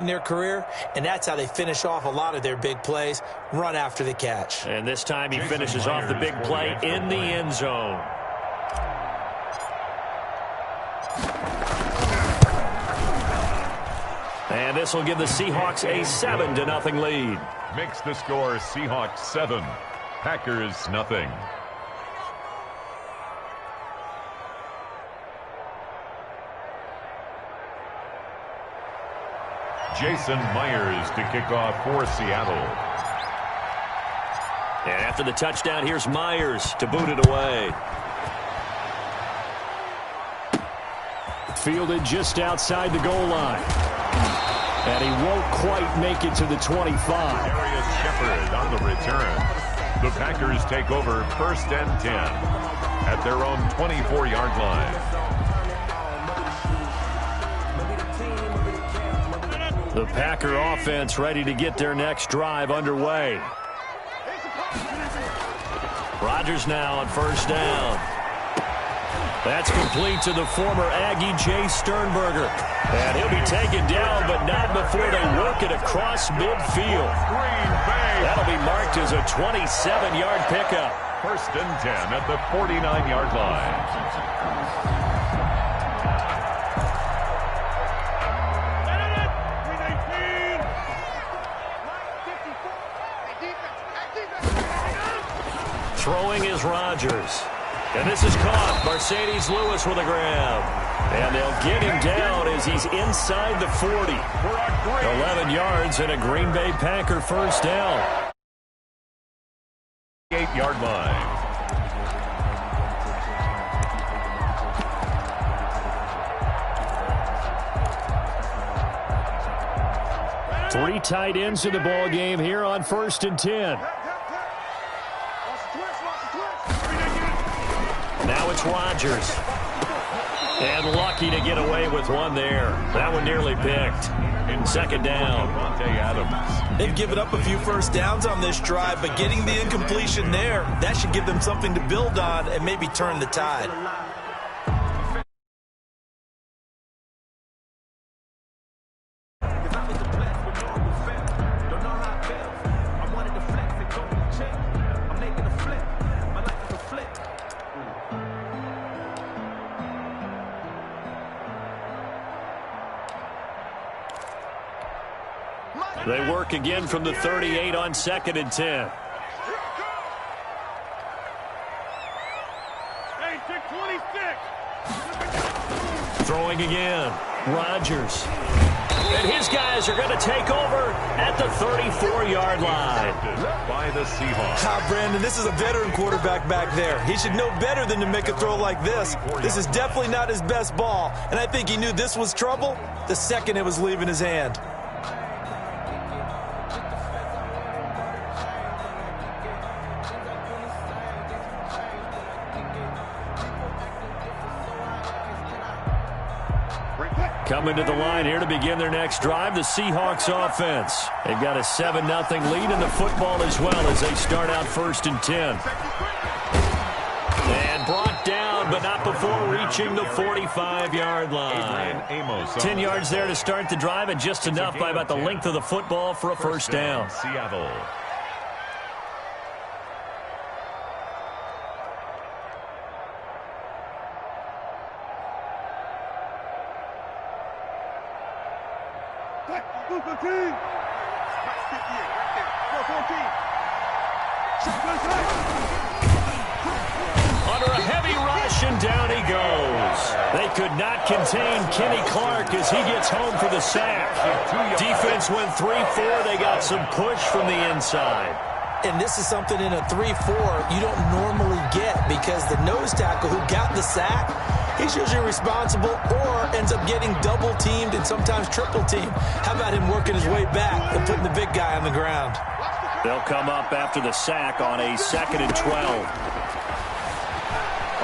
in their career, and that's how they finish off a lot of their big plays, run after the catch. And this time he finishes off the big play in the end zone. And this will give the Seahawks a 7-0 lead. Makes the score Seahawks 7, Packers nothing. Jason Myers to kick off for Seattle. And after the touchdown, here's Myers to boot it away. Fielded just outside the goal line. And he won't quite make it to the 25. Darius Shepard on the return. The Packers take over 1st and 10 at their own 24-yard line. The Packer offense ready to get their next drive underway. Rodgers now on 1st down. That's complete to the former Aggie Jay Sternberger. And he'll be taken down, but not before they work it across midfield. That'll be marked as a 27-yard pickup. 1st and 10 at the 49-yard line. Throwing is Rodgers. And this is caught. Mercedes Lewis with a grab. And they'll get him down as he's inside the 40. 11 yards and a Green Bay Packer 1st down. 8-yard line. Three tight ends in the ball game here on 1st and 10. Now it's Rodgers. And lucky to get away with one there. That one nearly picked. In 2nd down. They've given up a few 1st downs on this drive, but getting the incompletion there, that should give them something to build on and maybe turn the tide. They work again from the 38 on 2nd and 10. Throwing again. Rodgers. And his guys are going to take over at the 34-yard line. By the Seahawks. Brandon, this is a veteran quarterback back there. He should know better than to make a throw like this. This is definitely not his best ball, and I think he knew this was trouble the second it was leaving his hand. Coming to the line here to begin their next drive, the Seahawks offense. They've got a 7-0 lead in the football as well as they start out 1st and 10. And brought down, but not before reaching the 45-yard line. 10 yards there to start the drive, and just enough by about the length of the football for a 1st down. Seattle. Under a heavy rush, and down he goes. They could not contain Kenny Clark as he gets home for the sack. Defense went 3-4. They got some push from the inside. And this is something in a 3-4 you don't normally get, because the nose tackle who got the sack, he's usually responsible or ends up getting double-teamed and sometimes triple-teamed. How about him working his way back and putting the big guy on the ground? They'll come up after the sack on a 2nd and 12.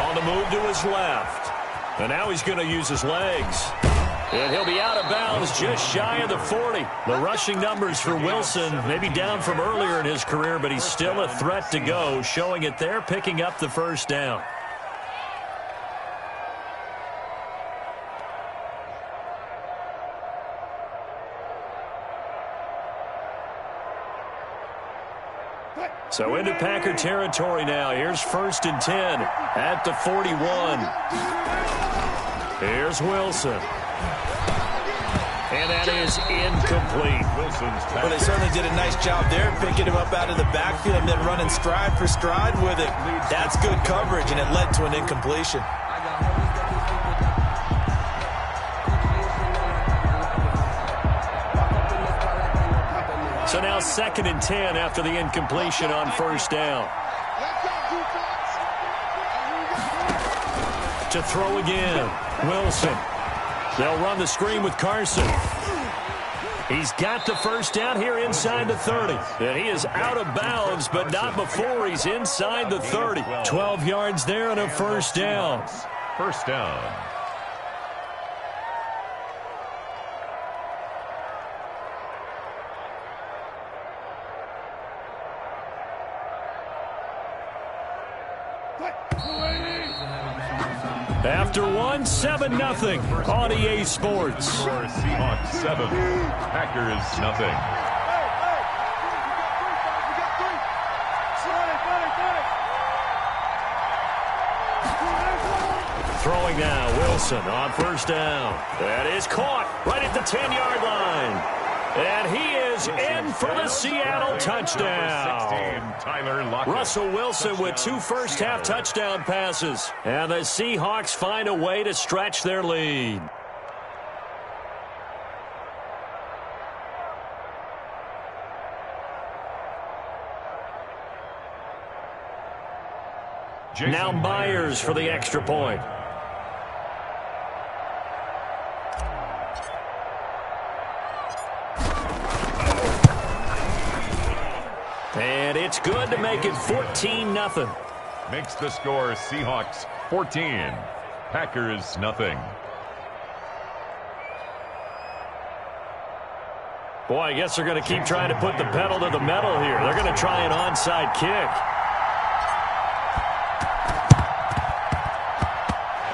On the move to his left. And now he's going to use his legs. And he'll be out of bounds just shy of the 40. The rushing numbers for Wilson maybe down from earlier in his career, but he's still a threat to go, showing it there, picking up the 1st down. So into Packer territory now. Here's 1st and 10 at the 41. Here's Wilson. And that is incomplete. Well, they certainly did a nice job there, picking him up out of the backfield and then running stride for stride with it. That's good coverage, and it led to an incompletion. So now 2nd and 10 after the incompletion on 1st down. To throw again, Wilson. They'll run the screen with Carson. He's got the 1st down here inside the 30. And he is out of bounds, but not before he's inside the 30. 12 yards there and a 1st down. 1st down. After 7-0 on EA Sports. Seahawks 7, Packers nothing. Throwing now, Wilson on 1st down. That is caught right at the 10-yard line. And he is in for the Seattle touchdown. Russell Wilson with 2 first-half touchdown passes. And the Seahawks find a way to stretch their lead. Now Myers for the extra point. And it's good to make it 14-0. Makes the score Seahawks 14, Packers nothing. Boy, I guess they're going to keep trying to put the pedal to the metal here. They're going to try an onside kick.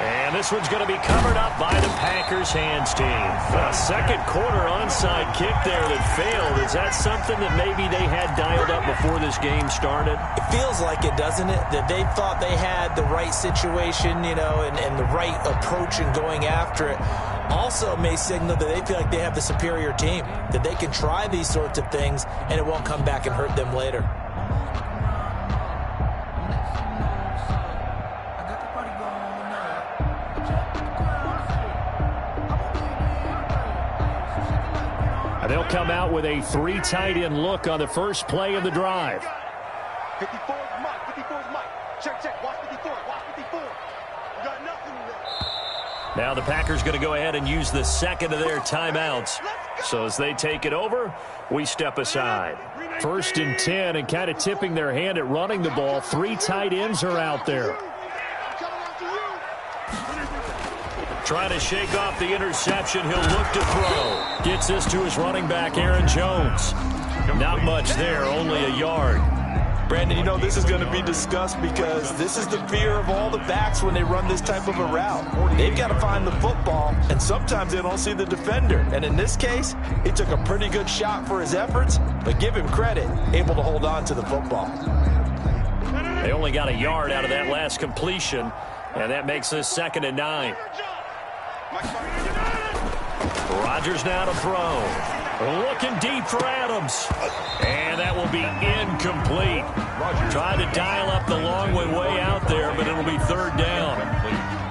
And this one's going to be covered up by the Packers hands team. A 2nd quarter onside kick there that failed. Is that something that maybe they had dialed up before this game started? It feels like it, doesn't it? That they thought they had the right situation, you know, and the right approach in going after it. Also may signal that they feel like they have the superior team, that they can try these sorts of things and it won't come back and hurt them later. They'll come out with a 3 tight end look on the first play of the drive. 54 is Mike. 54 is Mike. Check. Watch 54. Watch 54. You got nothing there. Now the Packers going to go ahead and use the 2nd of their timeouts. So as they take it over, we step aside. 1st and 10, and kind of tipping their hand at running the ball. 3 tight ends are out there. Trying to shake off the interception. He'll look to throw. Gets this to his running back, Aaron Jones. Not much there, only a yard. Brandon, you know, this is going to be discussed because this is the fear of all the backs when they run this type of a route. They've got to find the football, and sometimes they don't see the defender. And in this case, he took a pretty good shot for his efforts, but give him credit, able to hold on to the football. They only got a yard out of that last completion, and that makes this 2nd and 9. Rodgers now to throw. Looking deep for Adams. And that will be incomplete. Trying to dial up the long way out there, but it'll be 3rd down.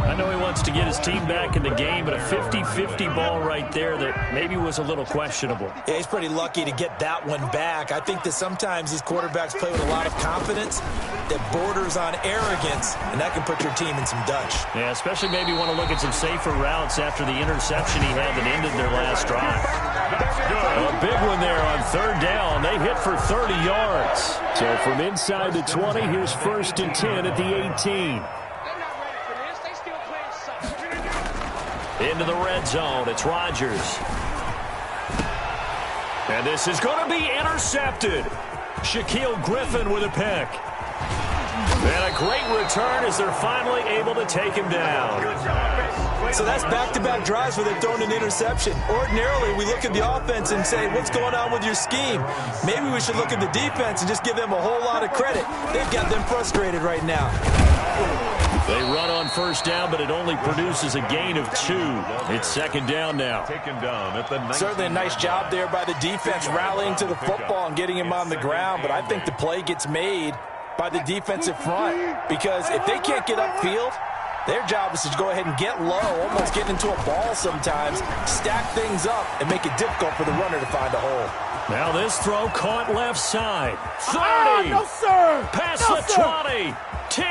I know he wants to get his team back in the game, but a 50-50 ball right there that maybe was a little questionable. Yeah, he's pretty lucky to get that one back. I think that sometimes these quarterbacks play with a lot of confidence that borders on arrogance, and that can put your team in some Dutch. Yeah, especially maybe want to look at some safer routes after the interception he had that ended their last drive. A big one there on 3rd down. They hit for 30 yards. So from inside the 20, here's 1st and 10 at the 18. Into the red zone, it's Rodgers. And this is going to be intercepted. Shaquille Griffin with a pick. And a great return as they're finally able to take him down. So that's back-to-back drives where they've thrown an interception. Ordinarily, we look at the offense and say, what's going on with your scheme? Maybe we should look at the defense and just give them a whole lot of credit. They've got them frustrated right now. They run on first down, but it only produces a gain of 2. It's second down now. Taken down at the Certainly a nice job there by the defense rallying to the football and getting him on the ground, but I think the play gets made by the defensive front, because if they can't get upfield, their job is to go ahead and get low, almost get into a ball sometimes, stack things up, and make it difficult for the runner to find a hole. Now this throw caught left side. 30. No, sir. Past No, the sir. 20. 10.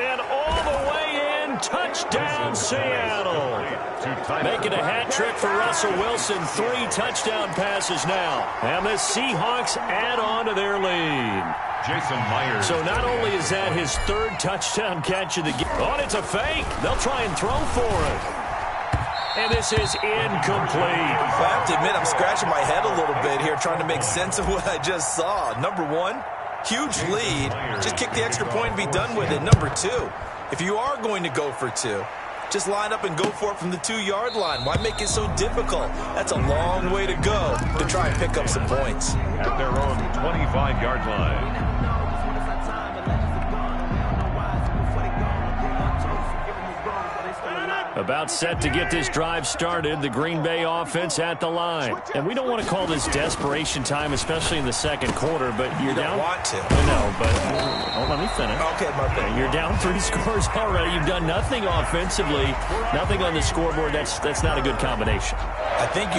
And all the way in. Touchdown, Seattle. Making a hat trick for Russell Wilson. 3 touchdown passes now. And the Seahawks add on to their lead. Jason Myers. So not only is that his 3rd touchdown catch of the game. Oh, it's a fake. They'll try and throw for it. And this is incomplete. I have to admit, I'm scratching my head a little bit here trying to make sense of what I just saw. Number 1, huge lead. Just kick the extra point and be done with it. Number 2, if you are going to go for 2, just line up and go for it from the 2-yard line. Why make it so difficult? That's a long way to go to try and pick up some points. At their own 25-yard line. About set to get this drive started, the Green Bay offense at the line. And we don't want to call this desperation time, especially in the second quarter, but you're down. You don't want to. No, but let me finish. Okay, my bad. You're down 3 scores already. You've done nothing offensively, nothing on the scoreboard. That's not a good combination. I think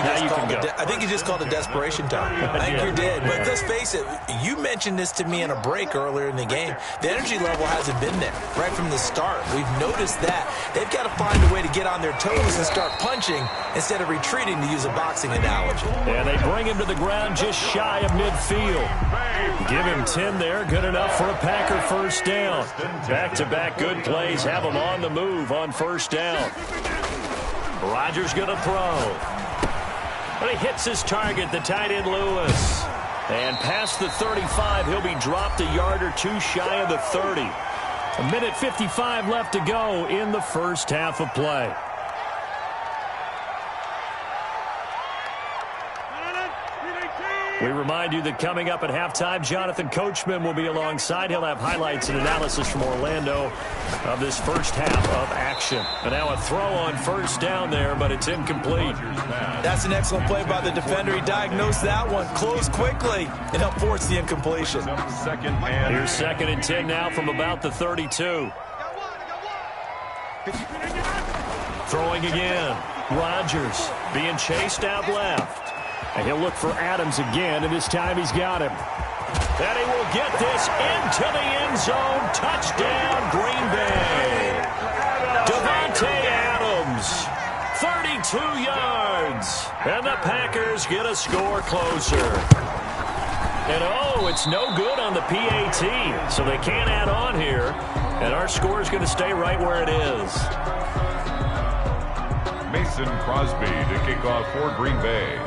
you just called it desperation time. I think you did. But let's face it, you mentioned this to me in a break earlier in the game. The energy level hasn't been there right from the start. We've noticed that. They've got to find a way to get on their toes and start punching instead of retreating, to use a boxing analogy. And they bring him to the ground just shy of midfield. Give him 10 there. Good enough for a Packer first down. Back-to-back good plays have him on the move on first down. Rodgers going to throw. But he hits his target, the tight end Lewis. And past the 35, he'll be dropped a yard or 2 shy of the 30. 1:55 left to go in the first half of play. We remind you that coming up at halftime, Jonathan Coachman will be alongside. He'll have highlights and analysis from Orlando of this first half of action. And now a throw on first down there, but it's incomplete. That's an excellent play by the defender. He diagnosed that one, closed quickly, and helped force the incompletion. Here's 2nd and 10 now from about the 32. Throwing again. Rodgers being chased out left. And he'll look for Adams again, and this time he's got him. And he will get this into the end zone. Touchdown, Green Bay. Devontae Adams, 32 yards. And the Packers get a score closer. And, it's no good on the PAT, so they can't add on here. And our score is going to stay right where it is. Mason Crosby to kick off for Green Bay.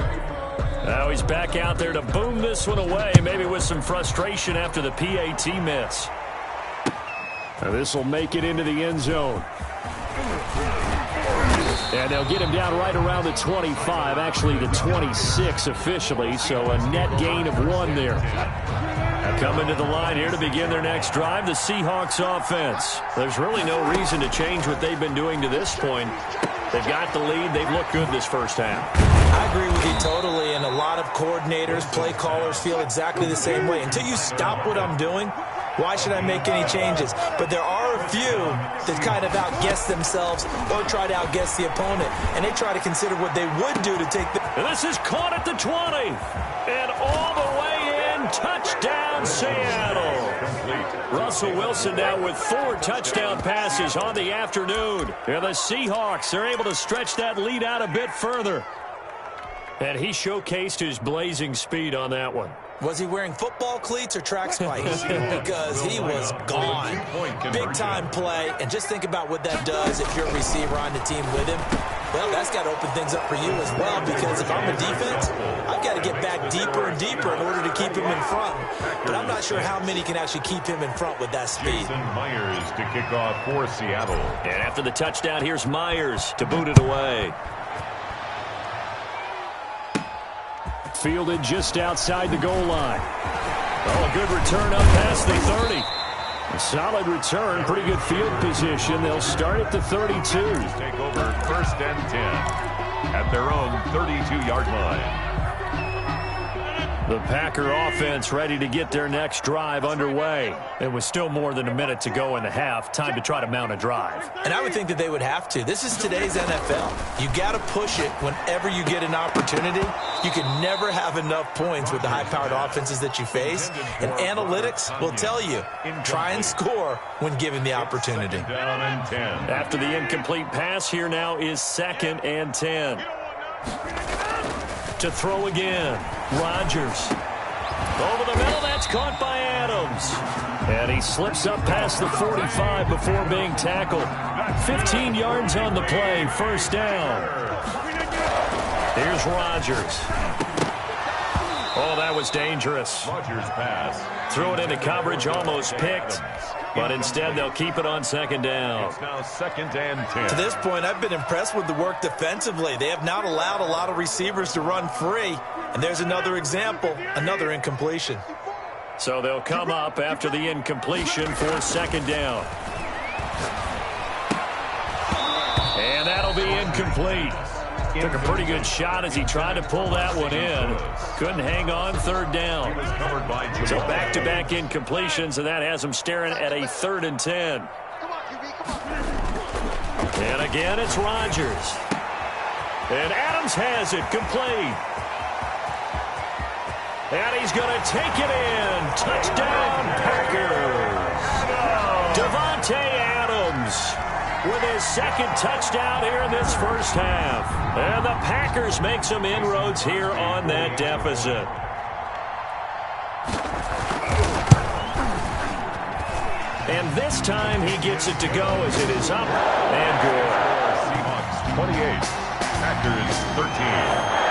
Now he's back out there to boom this one away, maybe with some frustration after the PAT miss. Now this will make it into the end zone. And they'll get him down right around the 25, actually the 26 officially, so a net gain of 1 there. Now coming to the line here to begin their next drive, the Seahawks offense. There's really no reason to change what they've been doing to this point. They've got the lead. They've looked good this first half. I agree with you totally, and a lot of coordinators, play callers feel exactly the same way. Until you stop what I'm doing, why should I make any changes? But there are a few that kind of outguess themselves or try to outguess the opponent, and they try to consider what they would do to take the... And this is caught at the 20, and all the way in, touchdown Seattle. Russell Wilson now with 4 touchdown passes on the afternoon. And the Seahawks are able to stretch that lead out a bit further. And he showcased his blazing speed on that one. Was he wearing football cleats or track spikes? Because he was gone. Big-time play, and just think about what that does if you're a receiver on the team with him. Well, that's got to open things up for you as well, because if I'm a defense, I've got to get back deeper and deeper in order to keep him in front. But I'm not sure how many can actually keep him in front with that speed. Jason Myers to kick off for Seattle. And after the touchdown, here's Myers to boot it away. Fielded just outside the goal line. Oh, a good return up past the 30. A solid return, pretty good field position. They'll start at the 32. Take over first and 10 at their own 32-yard line. The Packer offense ready to get their next drive underway. It was still more than a minute to go in the half. Time to try to mount a drive. And I would think that they would have to. This is today's NFL. You got to push it whenever you get an opportunity. You can never have enough points with the high-powered offenses that you face. And analytics will tell you, try and score when given the opportunity. Down and 10. After the incomplete pass, here now is 2nd and 10. To throw again, Rodgers. Over the middle, that's caught by Adams. And he slips up past the 45 before being tackled. 15 yards on the play, first down. Here's Rodgers. Oh, that was dangerous. Rodgers pass. Threw it into coverage, almost picked. But instead, they'll keep it on 2nd down. It's now 2nd and 10. To this point, I've been impressed with the work defensively. They have not allowed a lot of receivers to run free. And there's another example, another incompletion. So they'll come up after the incompletion for 2nd down. And that'll be incomplete. Took a pretty good shot as he tried to pull that one in. Couldn't hang on, 3rd down. So back-to-back incompletions, and that has him staring at a 3rd and 10. And again, it's Rodgers. And Adams has it, complete. And he's going to take it in. Touchdown, Packers. Davante Adams with his 2nd touchdown here in this first half. And the Packers make some inroads here on that deficit. And this time he gets it to go as it is up and good. Seahawks 28, Packers 13.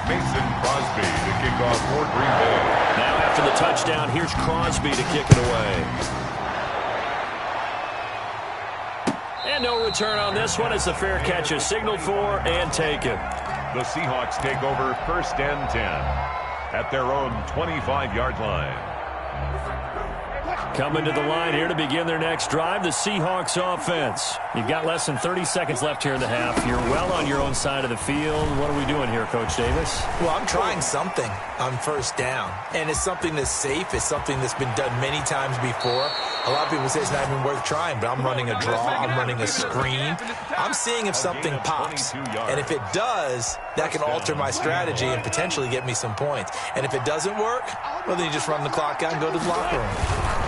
Mason Crosby to kick off for Green Bay. Now after the touchdown, here's Crosby to kick it away. And no return on this one as the fair catch is signaled for and taken. The Seahawks take over 1st and 10 at their own 25-yard line. Coming to the line here to begin their next drive, the Seahawks offense. You've got less than 30 seconds left here in the half. You're well on your own side of the field. What are we doing here, Coach Davis? Well, I'm trying something on 1st down, and it's something that's safe. It's something that's been done many times before. A lot of people say it's not even worth trying, but I'm running a draw. I'm running a screen. I'm seeing if something pops, and if it does, that can alter my strategy and potentially get me some points. And if it doesn't work, well, then you just run the clock out and go to the locker room.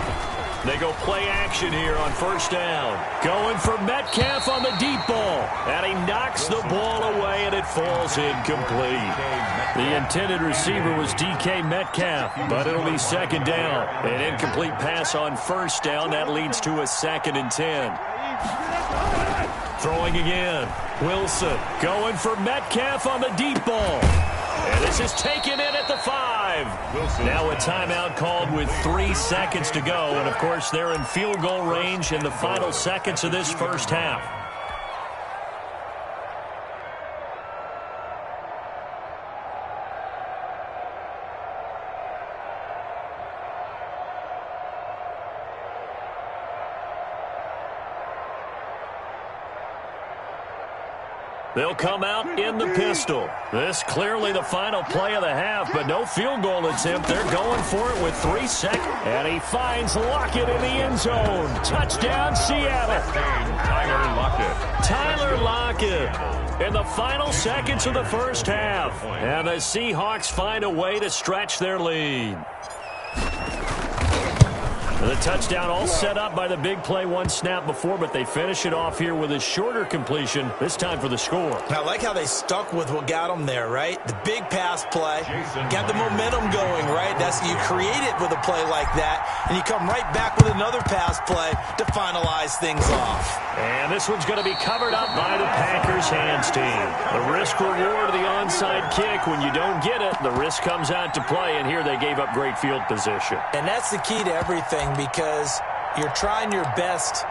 They go play action here on 1st down. Going for Metcalf on the deep ball. And he knocks the ball away, and it falls incomplete. The intended receiver was DK Metcalf, but it'll be 2nd down. An incomplete pass on 1st down. That leads to a 2nd and 10. Throwing again. Wilson going for Metcalf on the deep ball. And this is taken in at the 5. Wilson. Now a timeout called with 3 seconds to go. And, of course, they're in field goal range in the final seconds of this first half. They'll come out in the pistol. This clearly the final play of the half, but no field goal attempt. They're going for it with 3 seconds. And he finds Lockett in the end zone. Touchdown, Seattle. Tyler Lockett. Tyler Lockett in the final seconds of the first half. And the Seahawks find a way to stretch their lead. The touchdown all set up by the big play one snap before, but they finish it off here with a shorter completion, this time for the score. I like how they stuck with what got them there, right? The big pass play, got the momentum going, right? You create it with a play like that, and you come right back with another pass play to finalize things off. And this one's going to be covered up by the Packers hands team. The risk reward of the onside kick. When you don't get it, the risk comes out to play, and here they gave up great field position. And that's the key to everything, because you're trying your best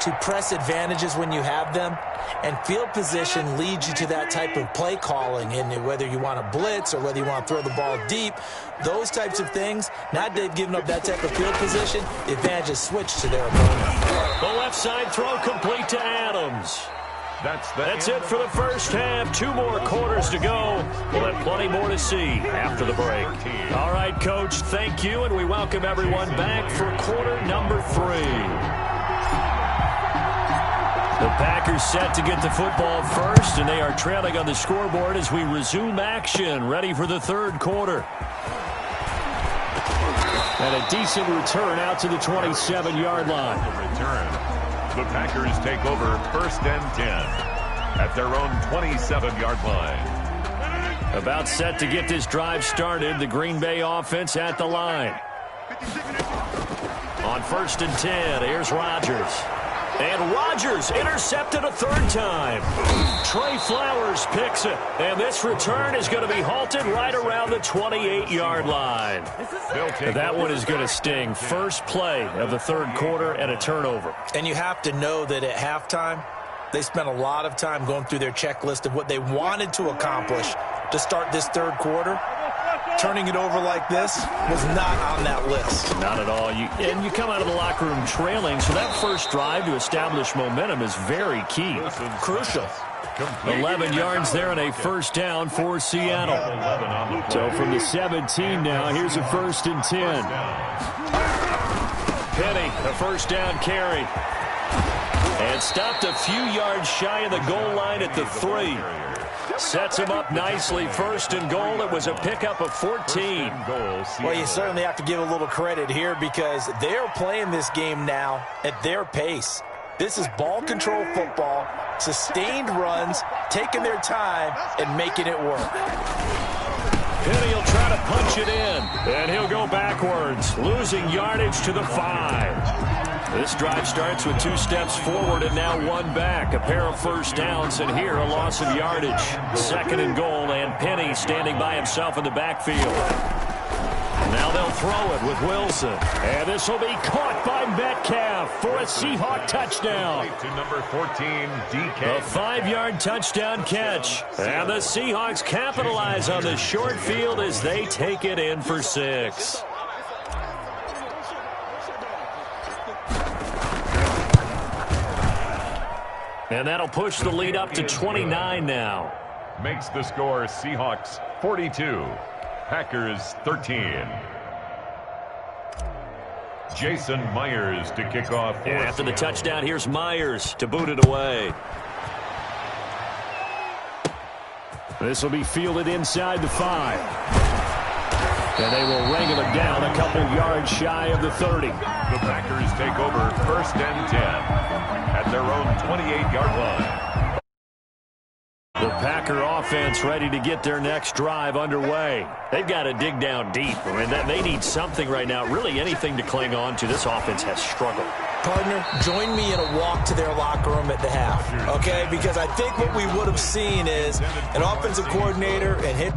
to press advantages when you have them, and field position leads you to that type of play calling. And whether you want to blitz or whether you want to throw the ball deep, those types of things, now they've given up that type of field position, the advantage is switched to their opponent. The left side throw complete to Adams. That's it for the first half. 2 more quarters to go. We'll have plenty more to see after the break. All right, Coach, thank you, and we welcome everyone back for quarter number 3. The Packers set to get the football first, and they are trailing on the scoreboard as we resume action, ready for the third quarter. And a decent return out to the 27-yard line. The Packers take over first and 10 at their own 27-yard line. About set to get this drive started, the Green Bay offense at the line. On first and 10, here's Rodgers. And Rodgers intercepted a third time. Trey Flowers picks it. And this return is going to be halted right around the 28-yard line. That one is going to sting. First play of the third quarter and a turnover. And you have to know that at halftime, they spent a lot of time going through their checklist of what they wanted to accomplish to start this third quarter. Turning it over like this was not on that list. Not at all. And you come out of the locker room trailing, so that first drive to establish momentum is very key. Crucial. 11 yards there and a first down for Seattle. So from the 17 now, here's a first and 10. Penny, a first down carry. And stopped a few yards shy of the goal line at the 3. Sets him up nicely. First and goal. It was a pickup of 14. Well, you certainly have to give a little credit here because they're playing this game now at their pace. This is ball control football, sustained runs, taking their time, and making it work. Penny will try to punch it in, and he'll go backwards, losing yardage to the 5. This drive starts with 2 steps forward and now 1 back. A pair of first downs, and here a loss of yardage. Second and goal, and Penny standing by himself in the backfield. Now they'll throw it with Wilson. And this will be caught by Metcalf for a Seahawk touchdown. To number 14, DK. A 5-yard touchdown catch. And the Seahawks capitalize on the short field as they take it in for 6. And that'll push the lead up to 29 now. Makes the score Seahawks 42, Packers 13. Jason Myers to kick off. After the touchdown, here's Myers to boot it away. This will be fielded inside the 5. And they will wrangle it down a couple yards shy of the 30. The Packers take over first and 10 at their own 28-yard line. The Packer offense ready to get their next drive underway. They've got to dig down deep. I mean, they need something right now, really anything to cling on to. This offense has struggled. Partner, join me in a walk to their locker room at the half, okay? Because I think what we would have seen is an offensive coordinator and hit